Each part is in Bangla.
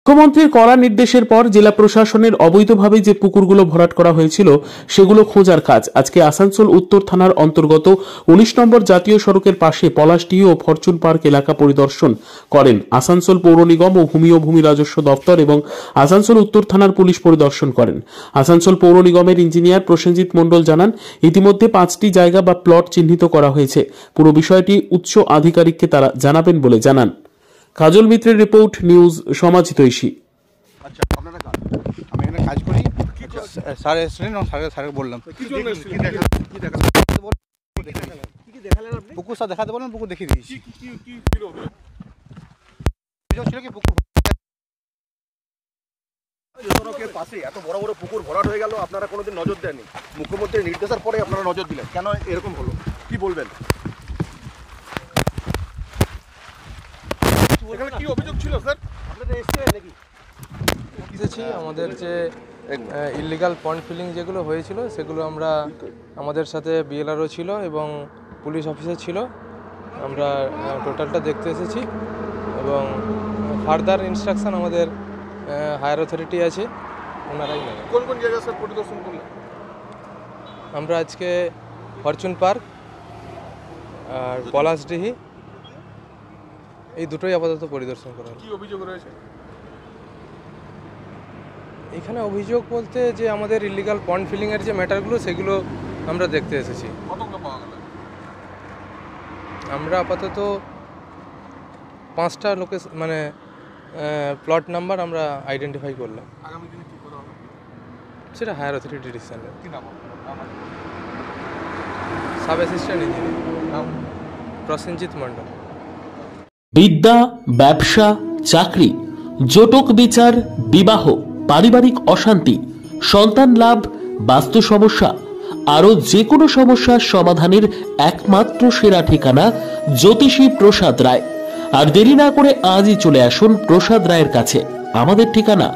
মুখ্যমন্ত্রীর কড়া নির্দেশের পর জেলা প্রশাসনের অবৈধভাবে যে পুকুরগুলো ভরাট করা হয়েছিল সেগুলো খোঁজার কাজ আজকে আসানসোল উত্তর থানার অন্তর্গত ১৯ নম্বর জাতীয় সড়কের পাশে পলাশডিহি ও ফরচুন পার্ক এলাকা পরিদর্শন করেন আসানসোল পৌর নিগম ও ভূমি ও ভূমি রাজস্ব দপ্তর এবং আসানসোল উত্তর থানার পুলিশ পরিদর্শন করেন। আসানসোল পৌর নিগমের ইঞ্জিনিয়ার প্রসেনজিৎ মণ্ডল জানান, ইতিমধ্যে 5টি জায়গা বা প্লট চিহ্নিত করা হয়েছে। পুরো বিষয়টি উচ্চ আধিকারিককে তারা জানাবেন বলে জানান। কাজল মিত্রের রিপোর্ট, নিউজ সমাজহিতৈষী। আচ্ছা, আপনারা কাজ, আমি এখানে কাজ করি। স্যার এসেছিলেন এবং স্যারকে বললাম পুকুর স্যার দেখাতে বললাম, পুকুর দেখিয়ে দিয়েছি। সড়কের পাশে এত বড় বড় পুকুর ভরাট হয়ে গেল, আপনারা কোনোদিন নজর দেননি। মুখ্যমন্ত্রীর নির্দেশের পরে আপনারা নজর দিলেন, কেন এরকম হলো কি বলবেন? এখানে কি অভিযোগ ছিল স্যার? আপনারা এসেছিলেন নাকি? এসেছি, আমাদের যে ইলিগাল পন্ড ফিলিং যেগুলো হয়েছিল সেগুলো আমরা, আমাদের সাথে বিএলআরও ছিল এবং পুলিশ অফিসার ছিল, আমরা টোটালটা দেখতে এসেছি এবং ফার্দার ইনস্ট্রাকশন আমাদের হায়ার অথরিটি আছে, ওনারাই নেবেন। কোন কোন জায়গা স্যার পরিদর্শন করলেন? আমরা আজকে ফরচুন পার্ক আর পলাশডিহি এই দুটোই আপাতত পরিদর্শন করা হলো। কি অভিযোগ রয়েছে এখানে? অভিযোগ বলতে যে আমাদের ইলিগাল পন্ড ফিলিংয়ের যে ম্যাটারগুলো সেগুলো আমরা দেখতে এসেছি। কতগুলো পাওয়া গেল? আমরা আপাতত 5টা লোকেশন মানে প্লট নাম্বার আমরা আইডেন্টিফাই করলাম। আগামী দিনে কি করা হবে সেটা হায়ার অথরিটি ডিসিশন। কি নাম? সাব অ্যাসিস্ট্যান্ট ইঞ্জিনিয়ার প্রসেনজিৎ মণ্ডল। বিদ্যা, ব্যবসা, চাকরি, জটক বিচার, বিবাহ, পারিবারিক অশান্তি, সন্তান লাভ, বাস্তু সমস্যা, আরো যে কোনো সমস্যার সমাধানের একমাত্র সেরা ঠিকানা জ্যোতিষী প্রসাদ রায়। আর দেরি না করে আজই চলে আসুন প্রসাদ রায়ের কাছে। আমাদের ঠিকানা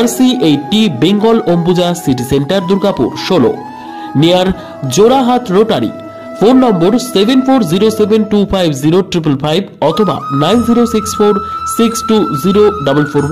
RC80 Bengal Ambuja city centre, Durgapur 16, near Jorhat rotary. Phone নম্বর 7407250555 অথবা 9064620441।